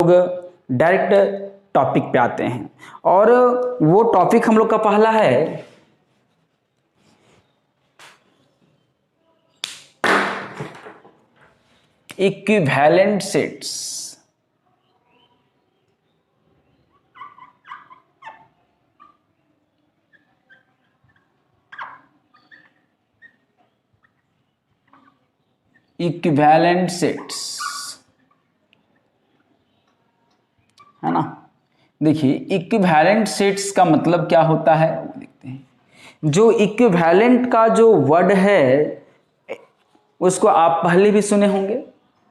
लोग direct topic पे आते हैं और वो टॉपिक हम लोग का पहला है इक्विवेलेंट सेट्स। इक्विवेलेंट सेट्स है ना। देखिए इक्विवेलेंट सेट्स का मतलब क्या होता है वो देखते हैं। जो इक्विवेलेंट का जो वर्ड है उसको आप पहले भी सुने होंगे,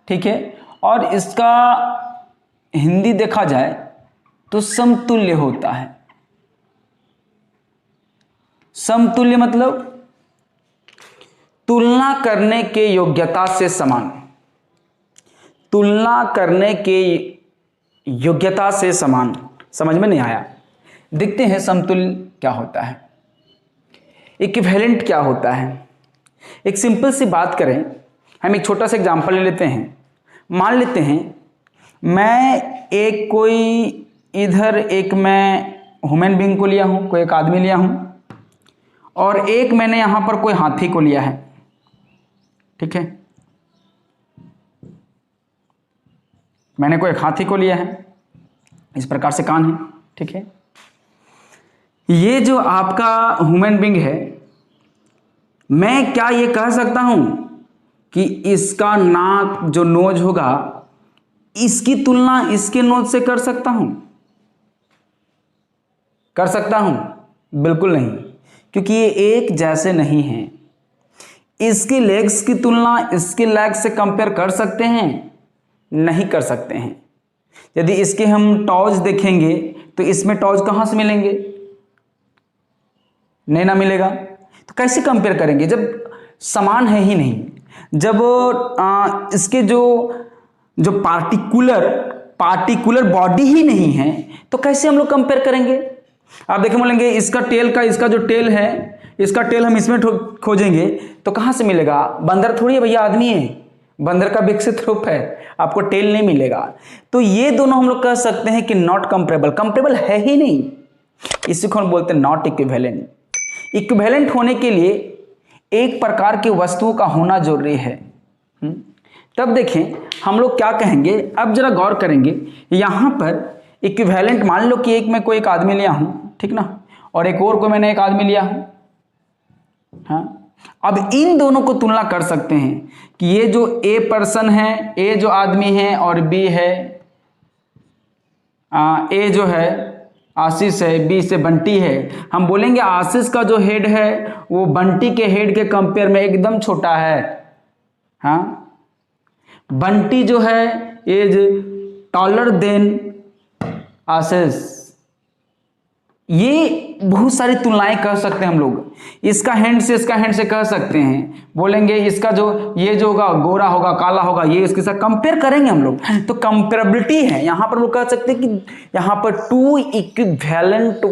ठीक है। और इसका हिंदी देखा जाए तो समतुल्य होता है। समतुल्य मतलब तुलना करने के योग्यता से समान। तुलना करने के योग्यता से समान। समझ में नहीं आया? देखते हैं समतुल्य क्या होता है, इक्विवेलेंट क्या होता है। एक सिंपल सी बात करें, हम एक छोटा सा एग्जांपल ले लेते हैं। मान लेते हैं मैं एक कोई इधर एक मैं ह्यूमन बीइंग को लिया हूं, कोई एक आदमी लिया हूं, और एक मैंने यहां पर कोई हाथी को लिया है, ठीक है। मैंने कोई एक हाथी को लिया है, इस प्रकार से कान है, ठीक है। ये जो आपका ह्यूमन बीइंग है, मैं क्या ये कह सकता हूं कि इसका नाक जो नोज होगा इसकी तुलना इसके नोज से कर सकता हूं? कर सकता हूं? बिल्कुल नहीं, क्योंकि ये एक जैसे नहीं हैं। इसके लेग्स की तुलना इसके लेग्स से कंपेयर कर सकते हैं? नहीं कर सकते हैं। यदि इसके हम टॉज देखेंगे तो इसमें टॉज कहां से मिलेंगे? नहीं ना मिलेगा। तो कैसे कंपेयर करेंगे जब समान है ही नहीं? जब इसके जो पार्टिकुलर बॉडी ही नहीं है तो कैसे हम लोग कंपेयर करेंगे? आप देखें, बोलेंगे इसका टेल का, इसका जो टेल है इसका टेल हम इसमें खोजेंगे तो कहां से मिलेगा? बंदर थोड़ी है भैया, आदमी है। बंदर का विकसित रूप है, आपको टेल नहीं मिलेगा। तो ये दोनों हम लोग कह सकते हैं कि नॉट कंपेरेबल। कंपेरेबल है ही नहीं, इसी को हम बोलते हैं नॉट इक्विवेलेंट। इक्विवेलेंट होने के लिए एक प्रकार की वस्तुओं का होना जरूरी है। तब देखें हम लोग क्या कहेंगे, अब जरा गौर करेंगे। यहां पर इक्विवेलेंट, मान लो कि एक मैं कोई एक आदमी लिया हूं, ठीक ना, और एक और को मैंने एक आदमी लिया हूं। हाँ, अब इन दोनों को तुलना कर सकते हैं कि ये जो ए पर्सन है, ए जो आदमी है, और बी है, ए जो है आशीष है, बी से बंटी है। हम बोलेंगे आशीष का जो हेड है वो बंटी के हेड के कंपेयर में एकदम छोटा है। हाँ, बंटी जो है इज टॉलर देन आशीष। ये बहुत सारी तुलनाएं कर सकते हैं हम लोग। इसका हैंड से इसका हैंड से कह सकते हैं, बोलेंगे इसका जो ये जो होगा गोरा होगा, काला होगा, ये इसके साथ कंपेयर करेंगे हम लोग। तो कंपेरेबिलिटी है यहां पर। वो कह सकते हैं कि यहां पर टू इक्विवेलेंट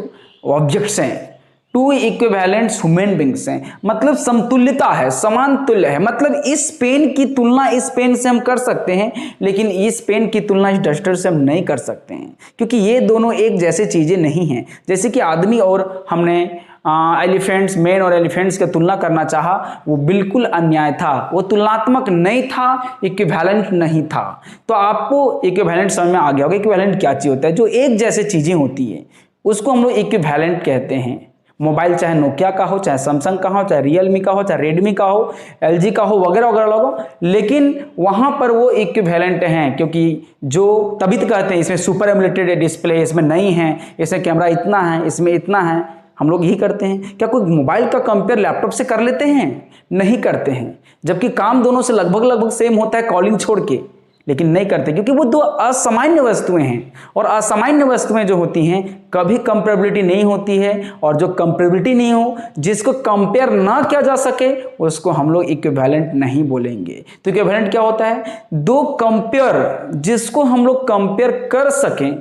ऑब्जेक्ट्स हैं, टू इक्विवेलेंट ह्यूमन बीइंग्स हैं। मतलब समतुल्यता है, समान तुल्य है। मतलब इस पेन की तुलना इस पेन से हम कर सकते हैं, लेकिन इस पेन की तुलना इस डस्टर से हम नहीं कर सकते हैं, क्योंकि ये दोनों एक जैसे चीजें नहीं हैं। जैसे कि आदमी और हमने एलिफेंट्स, मैन और एलिफेंट्स की तुलना करना चाहा, वो बिल्कुल अन्याय था। वो तुलनात्मक नहीं था, इक्विवेलेंट नहीं था। तो आपको इक्विवेलेंट समझ में आ गया होगा। इक्विवेलेंट क्या चीज होता है? जो एक जैसे चीजें होती है उसको हम लोग इक्विवेलेंट कहते हैं। मोबाइल चाहे नोकिया का हो, चाहे सैमसंग का हो, चाहे रियलमी का हो, चाहे रेडमी का हो, एलजी का हो, वगैरह वगैरह लोगों, लेकिन वहां पर वो इक्विवेलेंट हैं। क्योंकि जो तभी तो कहते हैं इसमें सुपर एमुलेटेड डिस्प्ले, इसमें नहीं है, इसमें कैमरा इतना है, इसमें इतना है। हम लोग यही करते हैं। क्या कोई मोबाइल का कंपेयर लैपटॉप से कर लेते हैं? नहीं करते हैं। जबकि काम दोनों से लगभग सेम होता है, कॉलिंग छोड़ के, लेकिन नहीं करते, क्योंकि वो दो असामान्य वस्तुएं हैं। और असामान्य वस्तुएं जो होती हैं कभी कंपेरेबिलिटी नहीं होती है। और जो कंपेरेबिलिटी नहीं हो, जिसको कंपेयर ना किया जा सके, उसको हम लोग इक्विवेलेंट नहीं बोलेंगे। तो इक्विवेलेंट क्या होता है? दो कंपेयर, जिसको हम लोग कंपेयर कर सकें,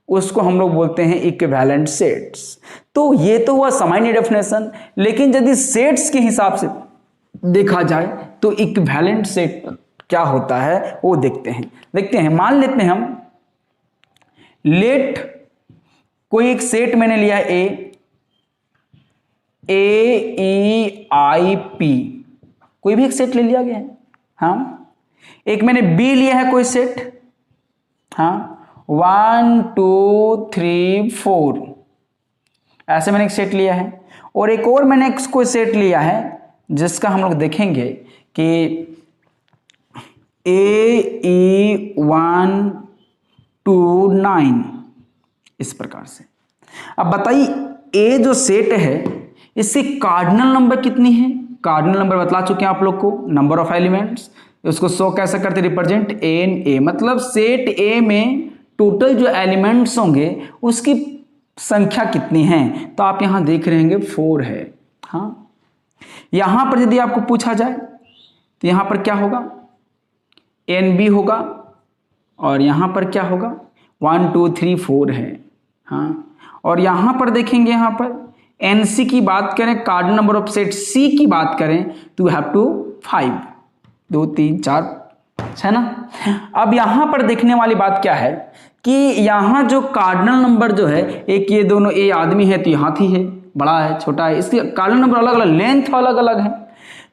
उसको हम लोग बोलते हैं इक्विवेलेंट सेट्स। तो ये तो हुआ सामान्य डेफिनेशन। लेकिन यदि सेट्स के हिसाब से देखा जाए तो इक्विवेलेंट सेट क्या होता है वो देखते हैं। मान लेते हैं हम लेट कोई एक सेट मैंने लिया है AEIP, कोई भी एक सेट ले लिया गया है। हाँ, एक मैंने B लिया है कोई सेट, हाँ 1 2 3 4 ऐसे मैंने एक सेट लिया है। और एक और मैंने कोई सेट लिया है जिसका हम लोग देखेंगे कि AE1 2 9 इस प्रकार से। अब बताइए ए जो सेट है इससे कार्डिनल नंबर कितनी है? कार्डिनल नंबर बतला चुके हैं आप लोग को, नंबर ऑफ एलिमेंट्स। उसको शो कैसे करते, रिप्रेजेंट A, मतलब सेट ए में टोटल जो एलिमेंट्स होंगे उसकी संख्या कितनी है? तो आप यहां देख रहे होंगे 4 है। हाँ, यहां पर यदि आपको पूछा जाए तो यहां पर क्या होगा? NB होगा, और यहां पर क्या होगा? 1 2 3 4 है। हाँ, और यहां पर देखेंगे, यहां पर NC की बात करें, cardinal number of set C की बात करें तो यू हैव टू 5 2 3 4 है ना। अब यहां पर देखने वाली बात क्या है कि यहां जो कार्डिनल नंबर जो है, एक ये दोनों ए आदमी है तो ये हाथी है, बड़ा है छोटा है, इसके कार्डिनल नंबर अलग अलग, लेंथ अलग अलग है।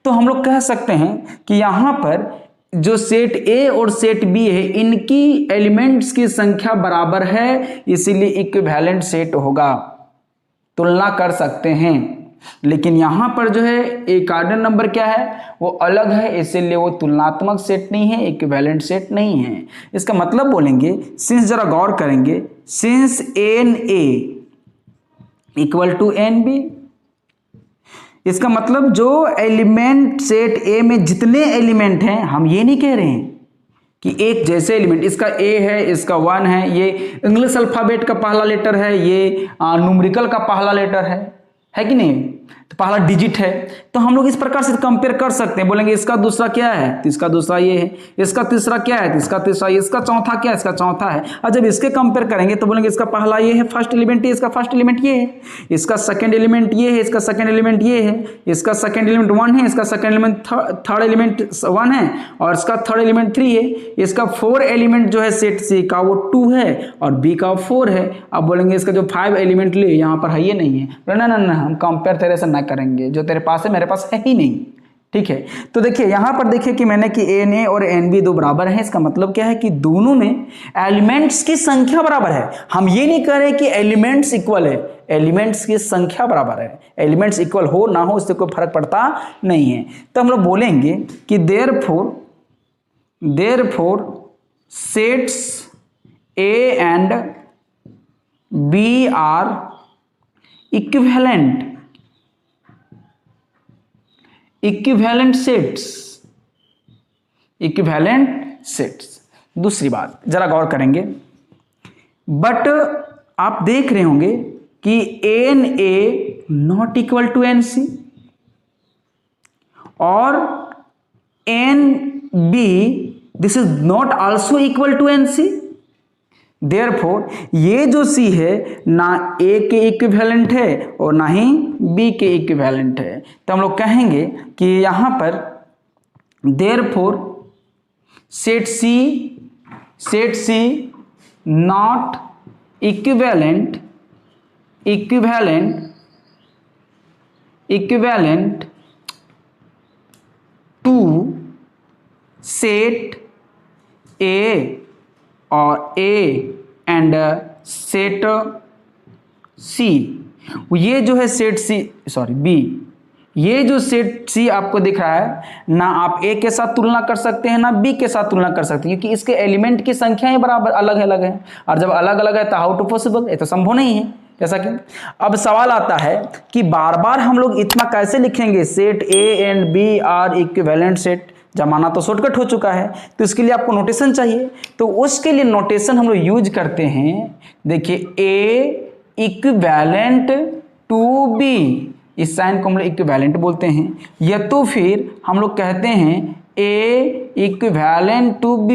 तो हम लोग कह सकते हैं कि यहां पर जो सेट ए और सेट बी है इनकी एलिमेंट्स की संख्या बराबर है, इसीलिए इक्विवेलेंट सेट होगा, तुलना कर सकते हैं। लेकिन यहां पर जो है एक कार्डिनल नंबर क्या है, वो अलग है, इसीलिए वो तुलनात्मक सेट नहीं है, इक्विवेलेंट सेट नहीं है। इसका मतलब बोलेंगे, सिंस जरा गौर करेंगे, since NA equal to NB, इसका मतलब जो एलिमेंट सेट ए में जितने एलिमेंट हैं, हम ये नहीं कह रहे हैं कि एक जैसे एलिमेंट, इसका A है, इसका 1 है, ये इंग्लिश अल्फाबेट का पहला लेटर है, ये न्यूमेरिकल का पहला लेटर है कि नहीं, तो पहला डिजिट है। तो हम लोग इस प्रकार से कंपेयर कर सकते हैं, बोलेंगे इसका दूसरा क्या है तो इसका दूसरा ये है, इसका तीसरा क्या है तो इसका तीसरा ये, इसका चौथा क्या है इसका चौथा है। और जब इसके कंपेयर करेंगे तो बोलेंगे इसका पहला ये है, फर्स्ट एलिमेंट ये, इसका फर्स्ट एलिमेंट ये है, इसका सेकंड एलिमेंट ये है, इसका सेकंड एलिमेंट ये है, इसका सेकंड एलिमेंट 1 है, इसका सेकंड एलिमेंट थर्ड एलिमेंट 1 है, और इसका थर्ड एलिमेंट 3 है, इसका 4 एलिमेंट जो है सेट सी का वो 2 है और बी का 4 है। अब बोलेंगे इसका जो 5 एलिमेंट ले यहाँ पर है ये नहीं है, ना हम कंपेयर तेरे से ना करेंगे, जो तेरे पास है मेरे पास है ही नहीं। ठीक है, तो देखिए यहां पर देखिए कि मैंने कि NA और NB दो बराबर हैं, इसका मतलब क्या है कि दोनों में एलिमेंट्स की संख्या बराबर है। हम ये नहीं कह रहे कि एलिमेंट्स इक्वल है, एलिमेंट्स की संख्या बराबर है। एलिमेंट्स इक्वल हो ना हो इससे कोई फर्क पड़ता नहीं है। तो हम लोग बोलेंगे कि therefore sets A and B are equivalent sets. दूसरी बात जरा गौर करेंगे, बट आप देख रहे होंगे कि NA not equal to NC और NB this is not also equal to NC। Therefore ये जो C है ना A के इक्विवेलेंट है और ना ही B के इक्विवेलेंट है। तो हम लोग कहेंगे कि यहां पर therefore set C not equivalent to set A और A एंड सेट C। ये जो है सेट B, ये जो सेट C आपको दिख रहा है ना आप A के साथ तुलना कर सकते हैं ना B के साथ तुलना कर सकते हैं, क्योंकि इसके एलिमेंट की संख्याएं बराबर अलग है। और जब अलग अलग है तो हाउ टू पॉसिबल, ये तो संभव नहीं है। जैसा कि अब सवाल आता है कि बार बार हम लोग इतना कैसे लिखेंगे, set A and B are equivalent set, जमाना तो शॉर्टकट हो चुका है। तो इसके लिए आपको नोटेशन चाहिए, तो उसके लिए नोटेशन हम लोग यूज करते हैं। देखिए A इक्विवेलेंट टू B, इस साइन को हम लोग इक्विवेलेंट बोलते हैं, या तो फिर हम लोग कहते हैं A equivalent to B,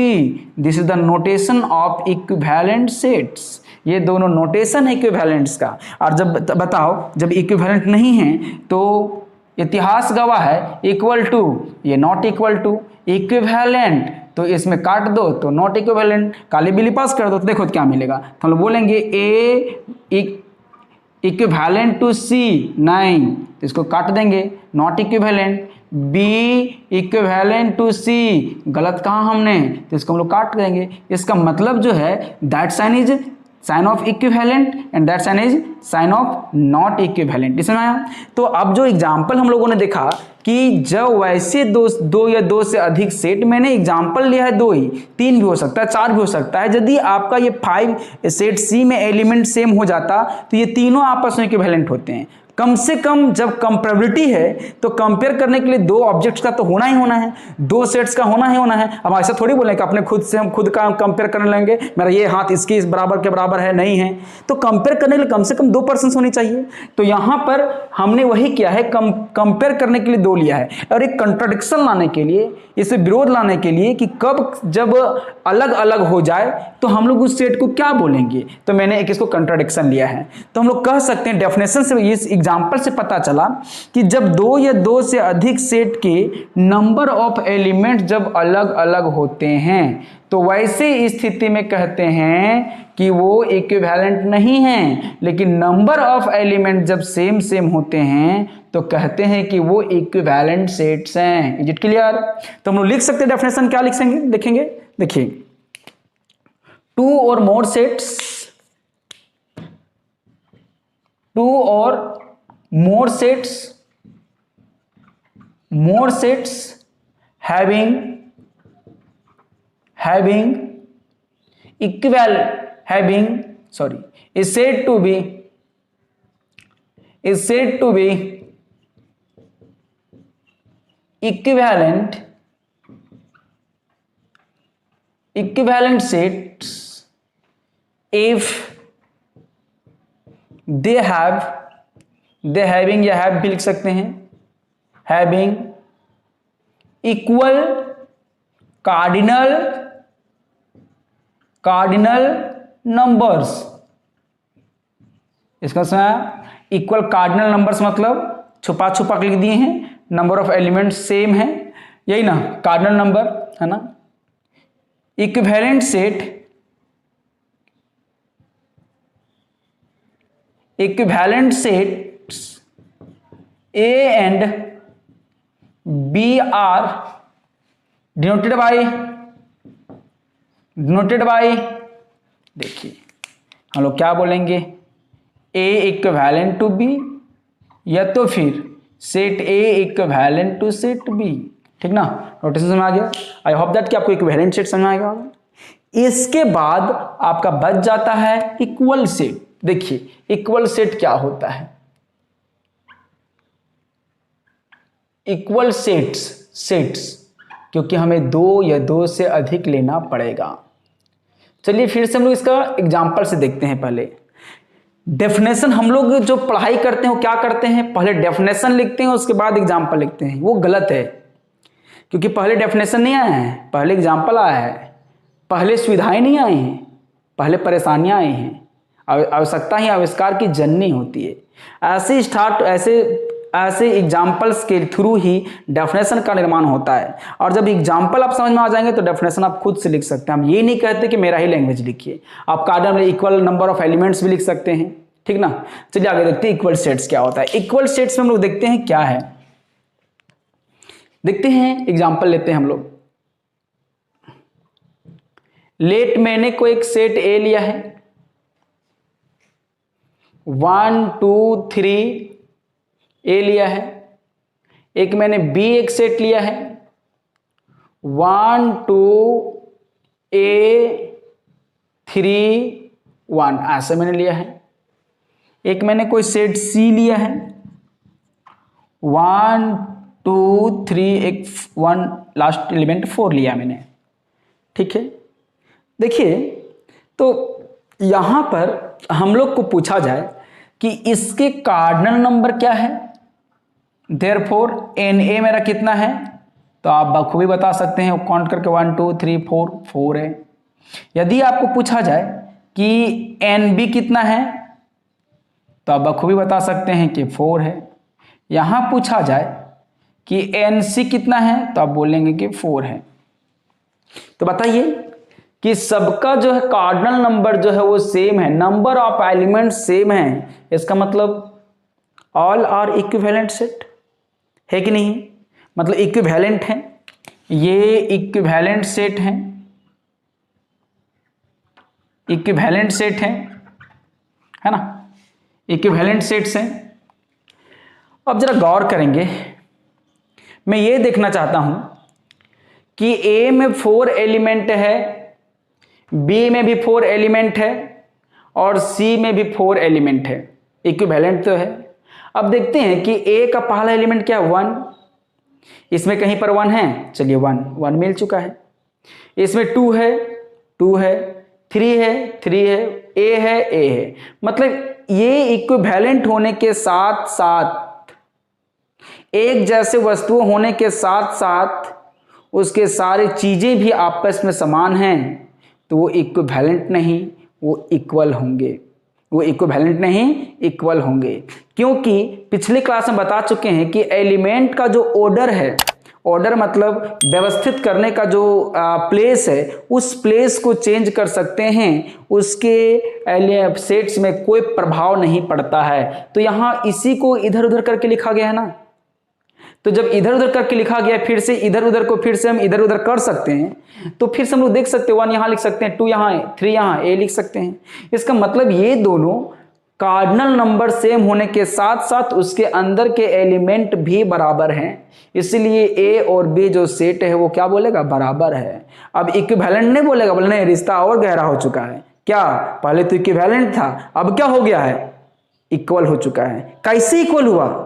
this is the notation of equivalent sets. ये दोनों नोटेशन है इक्विवेलेंट्स का। और जब बताओ जब इक्विवेलेंट नहीं है तो इतिहास गवाह है इक्वल टू, ये नॉट इक्वल टू, इक्विवेलेंट तो इसमें काट दो तो नॉट इक्विवेलेंट, काली बिल्ली पास कर दो तो देखो क्या मिलेगा। तो हम लोग बोलेंगे ए इक्विवेलेंट टू सी 9, तो इसको काट देंगे not equivalent, B equivalent to C, गलत कहा हमने तो इसको हम लोग काट देंगे। इसका मतलब जो है that sign is sign of equivalent and that sign is sign of not equivalent. इसमें आया। तो अब जो एग्जाम्पल हम लोगों ने देखा कि जब वैसे दो या दो से अधिक सेट, मैंने एग्जाम्पल लिया है 2 ही, 3 भी हो सकता है, 4 भी हो सकता है। यदि आपका ये 5 सेट सी में एलिमेंट सेम हो जाता तो ये तीनों आपस में इक्विवेलेंट होते हैं। कम से कम जब कंपेरेबिलिटी है तो कंपेयर करने के लिए 2 ऑब्जेक्ट्स का तो होना ही होना है, 2 सेट्स का होना ही होना है। अब ऐसा थोड़ी बोलें कि अपने खुद से हम खुद का कंपेयर करने लेंगे, मेरा ये हाथ इसके इस बराबर के बराबर है, नहीं है। तो कंपेयर करने के लिए कम से कम 2 पर्सन्स होनी चाहिए। तो यहां पर हमने वही किया है, कंपेयर करने के लिए 2 लिया है, और एक कंट्राडिक्शन लाने के लिए, इसे विरोध लाने के लिए कि कब जब अलग अलग हो जाए तो हम लोग उस सेट को क्या बोलेंगे, तो मैंने एक इसको कंट्राडिक्शन लिया है। तो हम लोग कह सकते हैं डेफिनेशन से, इस एग्जांपल से पता चला कि जब 2 या 2 से अधिक सेट के नंबर ऑफ एलिमेंट जब अलग अलग होते हैं तो वैसे स्थिति में कहते हैं कि वो इक्विवेलेंट नहीं है। लेकिन नंबर ऑफ एलिमेंट जब सेम सेम होते हैं तो कहते हैं कि वो इक्विवेलेंट सेट्स हैं। Is it clear? तो हम लोग लिख सकते हैं डेफिनेशन, क्या लिखेंगे देखेंगे, देखिए 2 और मोर सेट्स, 2 और more sets having is said to be equivalent sets if they having या have भी लिख सकते हैं, having equal cardinal numbers। इसका समझ, इक्वल कार्डिनल नंबर्स मतलब छुपा छुपा के लिख दिए हैं, नंबर ऑफ एलिमेंट सेम है, यही ना कार्डिनल नंबर है ना। Equivalent set A and B are denoted by देखिए हम लोग क्या बोलेंगे, A इक्विवेलेंट टू B या तो फिर set A equivalent to set B। ठीक ना, नोटेशन समझ आ गया। आई होप दैट कि आपको इक्विवेलेंट सेट समझ आएगा। इसके बाद आपका बच जाता है इक्वल सेट। देखिए इक्वल सेट क्या होता है, इक्वल सेट्स क्योंकि हमें 2 या 2 से अधिक लेना पड़ेगा। चलिए फिर से हम लोग इसका एग्जांपल से देखते हैं। पहले डेफिनेशन, हम लोग जो पढ़ाई करते हैं वो क्या करते हैं, पहले डेफिनेशन लिखते हैं उसके बाद एग्जांपल लिखते हैं। वो गलत है, क्योंकि पहले डेफिनेशन नहीं आया है, पहले एग्जांपल आया है, पहले सुविधाएं नहीं आई हैं, पहले परेशानियां आई हैं। आवश्यकता ही आविष्कार की जननी होती है। ऐसे एग्जाम्पल्स के थ्रू ही डेफिनेशन का निर्माण होता है। और जब एग्जाम्पल आप समझ में आ जाएंगे तो डेफिनेशन आप खुद से लिख सकते हैं। हम ये नहीं कहते कि मेरा ही लैंग्वेज लिखिए, आप कार्डिनल में इक्वल नंबर ऑफ एलिमेंट्स भी लिख सकते हैं। ठीक ना, चलिए आगे देखते हैं इक्वल सेट्स क्या होता है। इक्वल सेट्स में हम लोग देखते हैं क्या है, देखते हैं एग्जाम्पल लेते हैं हम लोग। लेट मैंने कोई एक सेट ए लिया है, 1 2 3 ए लिया है, एक मैंने बी एक सेट लिया है, 1 2 ए 3 1 ऐसे मैंने लिया है। एक मैंने कोई सेट सी लिया है, 1 2 3 एक 1 लास्ट एलिमेंट 4 लिया मैंने। ठीक है, देखिए तो यहां पर हम लोग को पूछा जाए कि इसके कार्डिनल नंबर क्या है, देयरफॉर Na मेरा कितना है, तो आप बखूबी बता सकते हैं काउंट करके 1 2 3 4 है। यदि आपको पूछा जाए कि Nb कितना है तो आप बखूबी बता सकते हैं कि 4 है। यहां पूछा जाए कि NC कितना है तो आप बोलेंगे कि 4 है। तो बताइए कि सबका जो है कार्डिनल नंबर जो है वो सेम है, नंबर ऑफ एलिमेंट सेम है, इसका मतलब ऑल आर इक्विवेलेंट सेट है कि नहीं? मतलब इक्विवेलेंट है, ये इक्विवेलेंट सेट है, इक्विवेलेंट सेट है ना, इक्विवेलेंट सेट्स हैं। अब जरा गौर करेंगे, मैं ये देखना चाहता हूं कि A में 4 एलिमेंट है, B में भी 4 एलिमेंट है और C में भी 4 एलिमेंट है, इक्विवेलेंट तो है। अब देखते हैं कि A का पहला एलिमेंट क्या है 1, इसमें कहीं पर 1 है, चलिए 1 मिल चुका है। इसमें 2 है, 2 है, 3 है, 3 है, A है, A है। मतलब ये इक्विवेलेंट होने के साथ साथ, एक जैसे वस्तुओं होने के साथ साथ उसके सारी चीजें भी आपस में समान हैं, तो वो इक्विवेलेंट नहीं, वो इक्वल होंगे, वो इक्विवेलेंट नहीं इक्वल होंगे। क्योंकि पिछले क्लास में बता चुके हैं कि एलिमेंट का जो ऑर्डर है, ऑर्डर मतलब व्यवस्थित करने का जो प्लेस है, उस प्लेस को चेंज कर सकते हैं, उसके सेट्स में कोई प्रभाव नहीं पड़ता है। तो यहां इसी को इधर उधर करके लिखा गया है ना, तो जब इधर उधर करके लिखा गया, फिर से इधर उधर को फिर से हम इधर उधर कर सकते हैं, तो फिर से हम लोग देख सकते हैं 1 यहां लिख सकते हैं, 2 यहां, 3 यहां, A लिख सकते हैं। इसका मतलब ये दोनों कार्डिनल नंबर सेम होने के साथ साथ उसके अंदर के एलिमेंट भी बराबर हैं, इसलिए A और B जो सेट है वो क्या बोलेगा, बराबर है। अब इक्विवेलेंट नहीं बोलेगा, बोले नहीं, रिश्ता और गहरा हो चुका है। क्या पहले तो इक्विवेलेंट था, अब क्या हो गया है, इक्वल हो चुका है। कैसे इक्वल हुआ?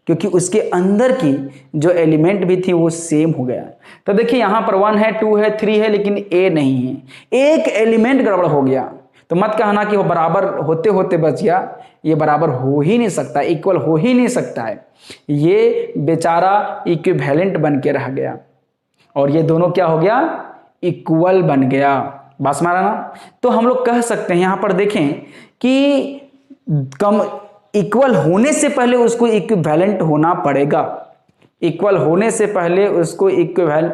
क्योंकि उसके अंदर की जो एलिमेंट भी थी वो सेम हो गया। तो देखिए यहां पर 1 है, 2 है, 3 है, लेकिन A नहीं है, एक एलिमेंट गड़बड़ हो गया। तो मत कहना कि वो बराबर होते होते बच गया, ये बराबर हो ही नहीं सकता, इक्वल हो ही नहीं सकता है, ये बेचारा इक्विवेलेंट बन के रह गया और ये दोनों क्या हो गया, इक्वल बन गया। बस मारा ना। तो हम लोग कह सकते हैं, यहां पर देखें कि कम इक्वल होने से पहले उसको इक्विवेलेंट होना पड़ेगा, इक्वल होने से पहले उसको इक्वल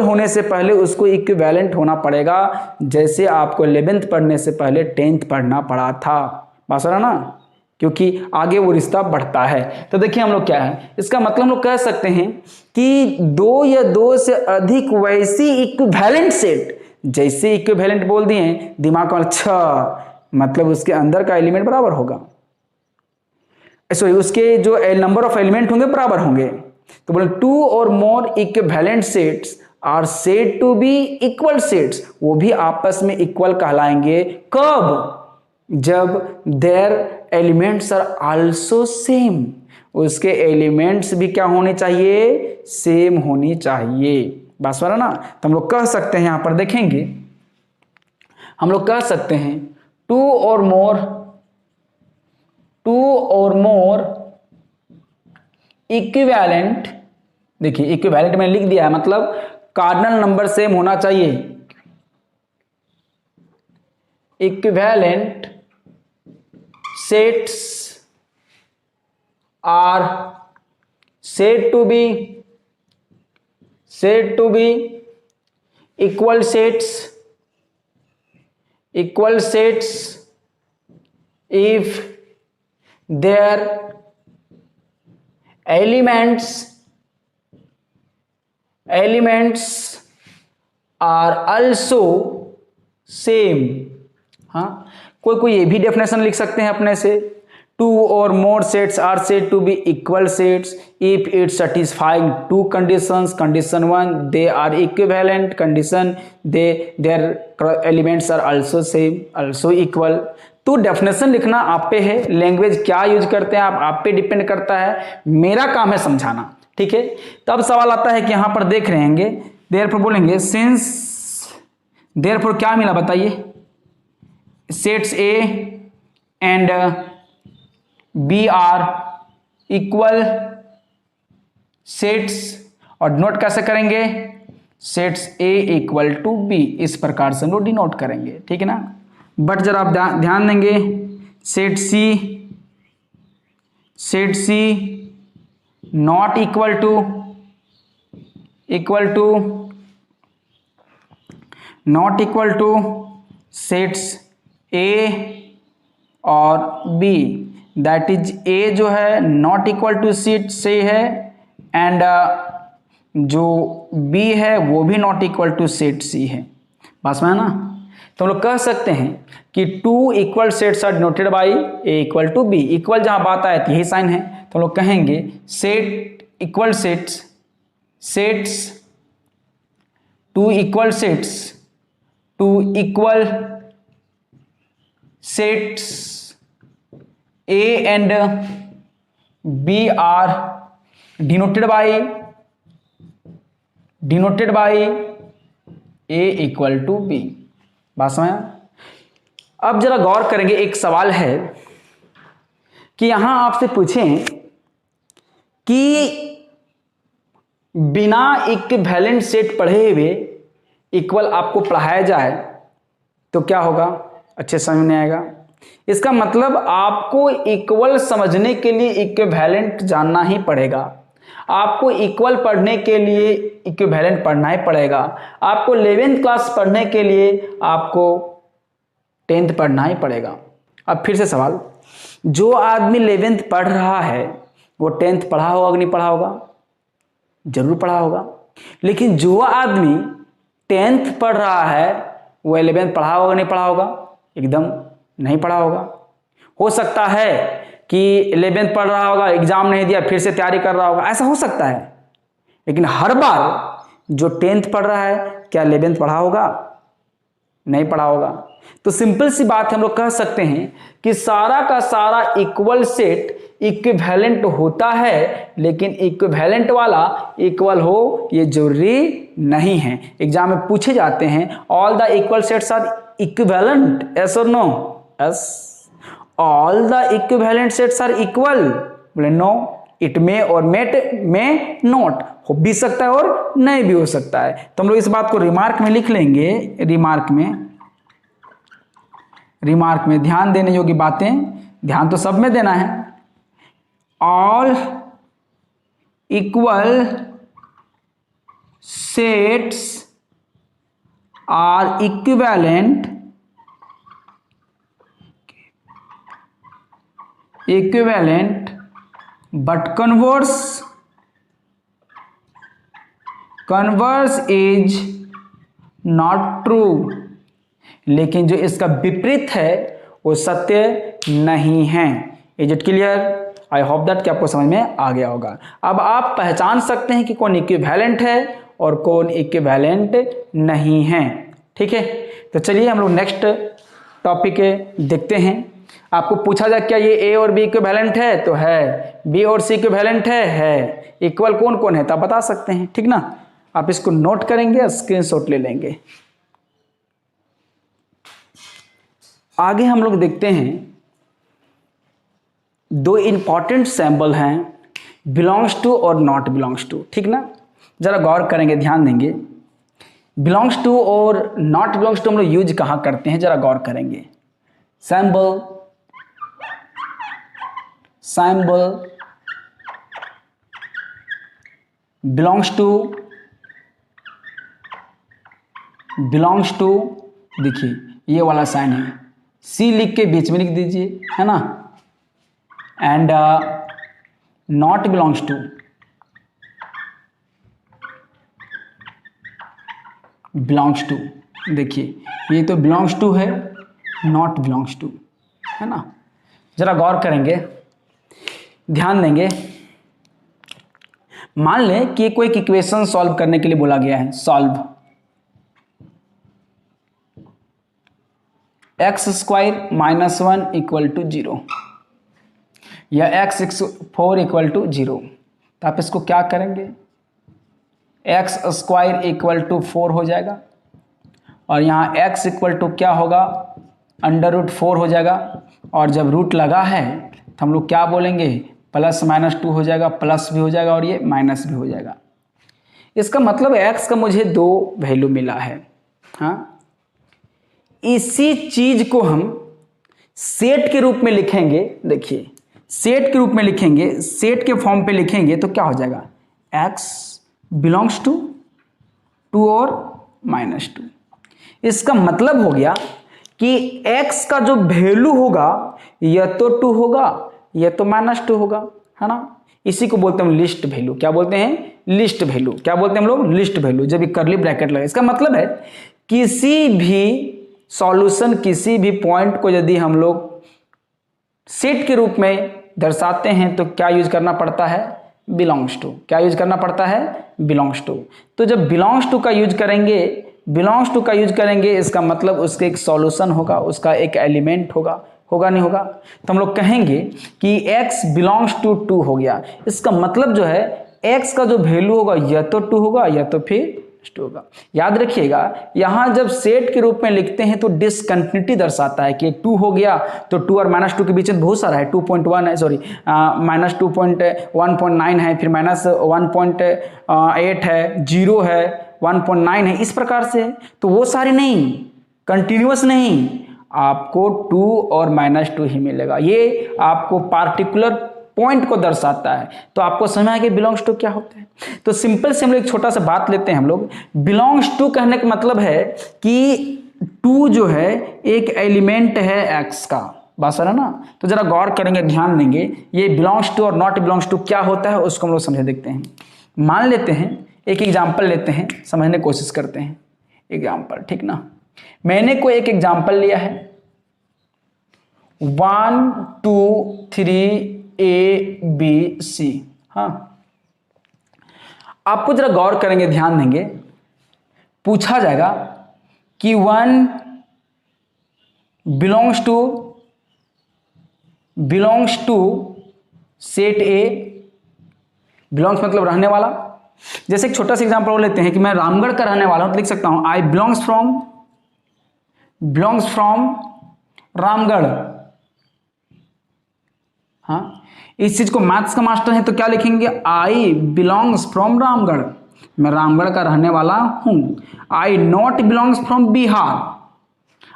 होने से पहले उसको इक्विवेलेंट होना पड़ेगा, जैसे आपको 11th पढ़ने से पहले 10th पढ़ना पड़ा था। बात है ना, क्योंकि आगे वो रिश्ता बढ़ता है। तो देखिए हम लोग क्या है, इसका मतलब हम लोग कह सकते हैं कि 2 या 2 से अधिक वैसी इक्विवेलेंट सेट, जैसे इक्विवेलेंट बोल दिए, दिमाग का अच्छा मतलब उसके अंदर का एलिमेंट बराबर होगा, सॉरी उसके जो नंबर ऑफ एलिमेंट होंगे बराबर होंगे। तो बोले 2 और more equivalent sets are said to B equal sets, वो भी आपस में इक्वल कहलाएंगे। कब? जब their elements are also same, उसके एलिमेंट्स भी क्या होने चाहिए, सेम होनी चाहिए। बस वाला ना। तो हम लोग कह सकते हैं, यहां पर देखेंगे हम लोग कह सकते हैं 2 और मोर इक्विवेलेंट, देखिए इक्विवेलेंट मैंने लिख दिया है, मतलब कार्डिनल नंबर सेम होना चाहिए। Equivalent sets are said to be equal sets if their elements are also same। हाँ, कोई ये भी डेफिनेशन लिख सकते हैं अपने से, 2 or more sets are said to be equal sets if it satisfying 2 conditions. Condition 1, they are equivalent. Condition, their elements are also same, also equal। तो डेफिनेशन लिखना आप पे है, लैंग्वेज क्या यूज करते हैं आप पे डिपेंड करता है, मेरा काम है समझाना, ठीक है। तो अब सवाल आता है कि यहां पर देख रहे हैं, देयरफॉर बोलेंगे सिंस, देयरफॉर क्या मिला बताइए, sets A and B are equal sets, और डिनोट कैसे करेंगे, sets A equal to B, इस प्रकार से हम लोग डिनोट करेंगे, ठीक है ना। बट जरा आप ध्यान देंगे, set C set C not equal to not equal to sets A और बी, दैट इज ए जो है नॉट इक्वल टू सेट से है एंड जो बी है वो भी नॉट इक्वल टू सेट सी है। बस में ना, तो हम लोग कह सकते हैं कि two equal sets are denoted by A equal to B. Equal जहां बात आए तो यही साइन है, तो हम लोग कहेंगे set equal sets two equal sets A and B are denoted by A equal to B. बात समझ? अब जरा गौर करेंगे, एक सवाल है कि यहां आपसे पूछें कि बिना इक्विवेलेंट सेट पढ़े हुए इक्वल आपको पढ़ाया जाए तो क्या होगा? अच्छे समझ में आएगा। इसका मतलब आपको इक्वल समझने के लिए इक्विवेलेंट जानना ही पड़ेगा, आपको इक्वल पढ़ने के लिए इक्विवेलेंट पढ़ना ही पड़ेगा, आपको 11th क्लास पढ़ने के लिए आपको 10th पढ़ना ही पड़ेगा। अब फिर से सवाल, जो आदमी 11th पढ़ रहा है वो 10th पढ़ा होगा कि नहीं पढ़ा होगा? जरूर पढ़ा होगा। लेकिन जो आदमी 10th पढ़ रहा है वो 11th पढ़ा होगा नहीं पढ़ा होगा? एकदम नहीं पढ़ा होगा। हो सकता है कि 11th पढ़ रहा होगा, एग्जाम नहीं दिया, फिर से तैयारी कर रहा होगा, ऐसा हो सकता है। लेकिन हर बार जो 10th पढ़ रहा है क्या 11th पढ़ा होगा? नहीं पढ़ा होगा। तो सिंपल सी बात है, हम लोग कह सकते हैं कि सारा का सारा इक्वल सेट इक्विवेलेंट होता है, लेकिन इक्विवेलेंट वाला इक्वल हो ये जरूरी नहीं है। एग्जाम में पूछे जाते हैं all the equal sets are equivalent, yes or no? Yes. All the equivalent sets are equal, बोले no, it may or may not, हो भी सकता है और नहीं भी हो सकता है। तो हम लोग इस बात को रिमार्क में लिख लेंगे, रिमार्क में ध्यान देने योग्य बातें, ध्यान तो सब में देना है। All equal sets are equivalent but converse is not true, लेकिन जो इसका विपरीत है वो सत्य नहीं है। Is it clear? I hope that कि आपको समझ में आ गया होगा। अब आप पहचान सकते हैं कि कौन इक्विवेलेंट है और कौन इक्विवेलेंट नहीं है। ठीक है, तो चलिए हम लोग नेक्स्ट टॉपिक देखते हैं। आपको पूछा जाए क्या ये ए और बी इक्विवेलेंट है, तो है। बी और सी इक्विवेलेंट है। इक्वल कौन कौन है तो आप बता सकते हैं, ठीक ना? आप इसको नोट करेंगे, स्क्रीनशॉट ले लेंगे। आगे हम लोग देखते हैं, दो इंपॉर्टेंट सैंबल हैं, belongs to or not belongs to, ठीक ना? जरा गौर करेंगे, ध्यान देंगे। Belongs to or not belongs to हम लोग यूज कहाँ करते हैं, जरा गौर करेंगे। सैंबल बिलोंग्स टू देखिए ये वाला साइन है, सी लिख के बीच में लिख दीजिए, है ना? एंड नॉट बिलोंग्स टू देखिए ये तो बिलोंग्स टू है, नॉट बिलोंग्स टू, है ना? जरा गौर करेंगे, ध्यान देंगे। मान लें कि कोई इक्वेशन सॉल्व करने के लिए बोला गया है, सॉल्व x² -1 इक्वल टू 0 या x4 इक्वल टू 0, तो आप इसको क्या करेंगे? x² इक्वल टू 4 हो जाएगा और यहाँ x इक्वल टू क्या होगा? √4 हो जाएगा। और जब रूट लगा है तो हम लोग क्या बोलेंगे? +-2 हो जाएगा, प्लस भी हो जाएगा और ये माइनस भी हो जाएगा। इसका मतलब x का मुझे 2 वैल्यू मिला है। हाँ, इसी चीज को हम सेट के रूप में लिखेंगे। देखिए सेट के रूप में लिखेंगे, सेट के फॉर्म पे लिखेंगे तो क्या हो जाएगा, x बिलोंग्स टू 2 और -2। इसका मतलब हो गया कि x का जो वैल्यू होगा या तो 2 होगा या तो -2 होगा, है ना। इसी को बोलते हैं हम लिस्ट वैल्यू। क्या बोलते हैं, लिस्ट वैल्यू। क्या बोलते हैं हम लोग, लिस्ट वैल्यू। जब ये करली ब्रैकेट लगे, इसका मतलब है किसी भी सॉल्यूशन, किसी भी पॉइंट को यदि हम लोग सेट के रूप में दर्शाते हैं तो क्या यूज करना पड़ता है, बिलोंग्स टू। क्या यूज करना पड़ता है, बिलोंग्स टू। तो जब बिलोंग्स टू का यूज करेंगे, बिलोंग्स टू का यूज करेंगे, इसका मतलब उसके एक सॉल्यूशन होगा, उसका एक एलिमेंट होगा, होगा नहीं होगा। तो हम लोग कहेंगे कि x बिलोंग्स टू 2 हो गया। इसका मतलब जो है x का जो वैल्यू होगा या तो 2 होगा या तो फिर 2 होगा। याद रखिएगा, यहां जब सेट के रूप में लिखते हैं तो डिसकंटिन्यूटी दर्शाता है कि 2 हो गया तो 2 और -2 के बीच में बहुत सारा है, 2.1 है, सॉरी -2.1.9 है, फिर -1.8 है, 0 है, 1.9 है, इस प्रकार से। तो वो सारे नहीं, कंटिन्यूअस नहीं, आपको 2 और -2 ही मिलेगा। ये आपको पार्टिकुलर पॉइंट को दर्शाता है। तो आपको समझ में आ गया बिलोंग्स टू क्या होता है। तो सिंपल से हम लोग एक छोटा सा बात लेते हैं। हम लोग बिलोंग्स टू कहने का मतलब है कि 2 जो है एक एलिमेंट है x का, बात है ना। तो जरा गौर करेंगे, ध्यान देंगे, ये belongs to or not belongs to क्या होता है उसको हम लोग समझे देखते हैं। मान लेते हैं, एक एग्जाम्पल लेते हैं, समझने की कोशिश करते हैं। एग्जाम्पल, ठीक ना। मैंने कोई एक एग्जाम्पल लिया है 1 2 3 ABC। हाँ, आपको जरा गौर करेंगे, ध्यान देंगे, पूछा जाएगा कि 1 belongs to set A। Belongs मतलब रहने वाला। जैसे एक छोटा सा एग्जांपल और लेते हैं कि मैं रामगढ़ का रहने वाला हूं, तो लिख सकता हूं आई बिलोंग्स फ्रॉम रामगढ़। हाँ, इस चीज को मैथ्स का मास्टर है तो क्या लिखेंगे, आई बिलोंग्स फ्रॉम रामगढ़, मैं रामगढ़ का रहने वाला हूं। I not belongs from Bihar,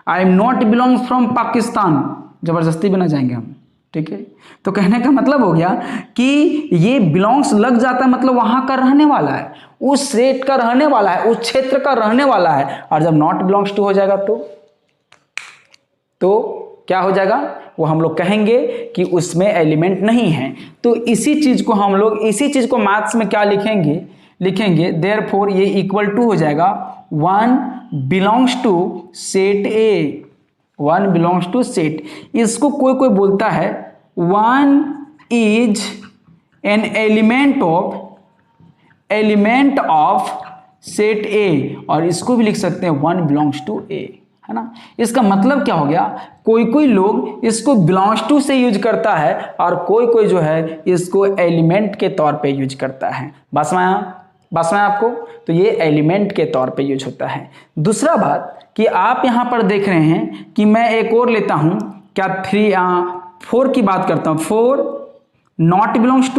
I am not belongs from Pakistan. जबरदस्ती भी ना जाएंगे हम, ठीक है। तो कहने का मतलब हो गया कि ये बिलोंग्स लग जाता है, मतलब वहां का रहने वाला है, उस स्टेट का रहने वाला है, उस क्षेत्र का रहने वाला है। और जब नॉट बिलोंग्स टू हो जाएगा तो क्या हो जाएगा, वो हम लोग कहेंगे कि उसमें एलिमेंट नहीं है। तो इसी चीज को हम लोग, इसी चीज को मैथ्स में क्या लिखेंगे देयरफॉर ये इक्वल टू हो जाएगा 1 belongs to set A। 1 belongs to set, इसको कोई कोई बोलता है 1 is an element of set A, और इसको भी लिख सकते हैं 1 बिलोंग्स टू A, है ना। इसका मतलब क्या हो गया, कोई लोग इसको बिलोंग्स टू से यूज करता है और कोई जो है इसको एलिमेंट के तौर पे यूज करता है। बस में आपको, तो ये एलिमेंट के तौर पे यूज होता है। दूसरा बात कि आप यहां पर देख रहे हैं कि मैं एक और लेता हूं, क्या 4 की बात करता हूं। 4 not belongs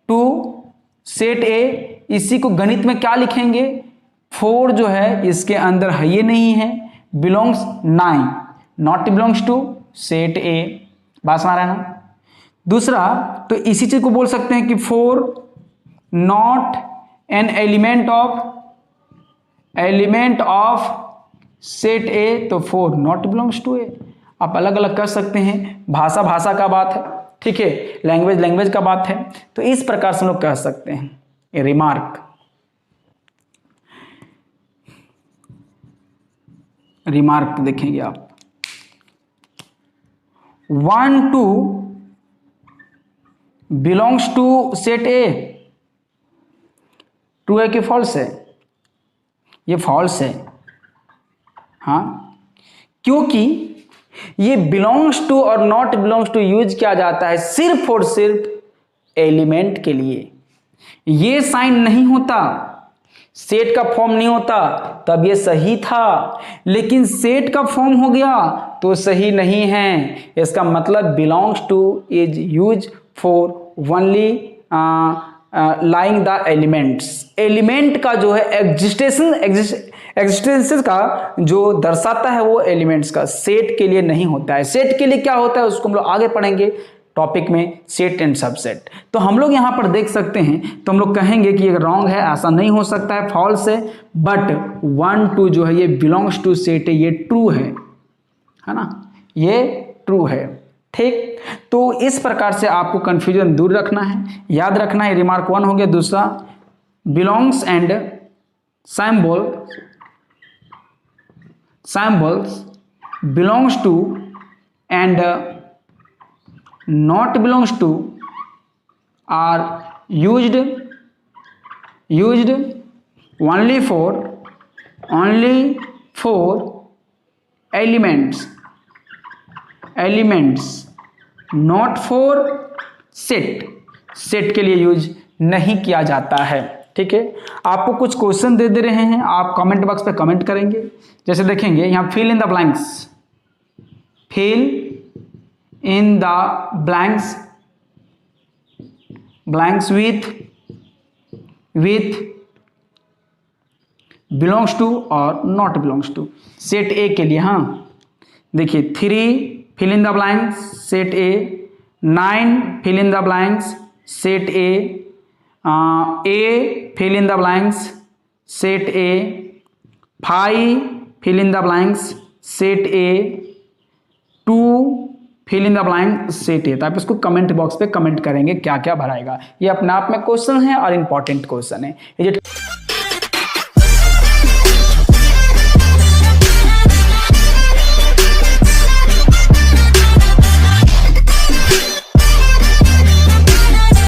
to set A। इसी को गणित में क्या लिखेंगे, 4 जो है इसके अंदर है ये नहीं है, belongs 9, not belongs to set A। बात समझ रहे हैं ना। दूसरा, तो इसी चीज को बोल सकते हैं कि 4 not an element of set A, तो 4 नॉट बिलोंग्स टू A। आप अलग अलग कर सकते हैं, भाषा का बात है, ठीक है, लैंग्वेज का बात है। तो इस प्रकार से हम लोग कह सकते हैं। ये रिमार्क देखेंगे आप, 1 2 belongs to set A। True है कि फॉल्स है, ये फॉल्स है। हाँ, क्योंकि ये belongs to or not belongs to use किया जाता है सिर्फ और सिर्फ एलिमेंट के लिए। ये साइन नहीं होता, सेट का फॉर्म नहीं होता, तब ये सही था, लेकिन सेट का फॉर्म हो गया तो सही नहीं है। इसका मतलब belongs two is use for only lying the elements. Element का जो है एक्जिस्टेंसेस का जो दर्शाता है वो एलिमेंट्स का, सेट के लिए नहीं होता है। सेट के लिए क्या होता है उसको हम लोग आगे पढ़ेंगे टॉपिक में, सेट एंड सबसेट। तो हम लोग यहाँ पर देख सकते हैं, तो हम लोग कहेंगे कि ये रॉन्ग है, ऐसा नहीं हो सकता है, फॉल्स है, बट 1 2 जो है ये बिलोंग्स टू सेट है, ये ट्रू है ना, ये ट्रू है। ठीक, तो इस प्रकार से आपको कंफ्यूजन दूर रखना है, याद रखना है। रिमार्क 1 हो गया। दूसरा, belongs and symbols belongs to and not belongs to are used only for elements not for set के लिए यूज नहीं किया जाता है। ठीक है, आपको कुछ क्वेश्चन दे रहे हैं, आप कमेंट बॉक्स पे कमेंट करेंगे। जैसे देखेंगे यहाँ, fill in the blanks with belongs to or not belongs to. Set A के लिए, हाँ देखिए, 3 fill in the blanks set A, 9 fill in the blanks set A, fill in the blanks set A, 5 fill in the blanks set A, 2 fill in the blank set A. तो आप इसको comment box पे comment करेंगे क्या क्या भराएगा। ये अपने आप में क्वेश्चन है और इंपॉर्टेंट क्वेश्चन है ये।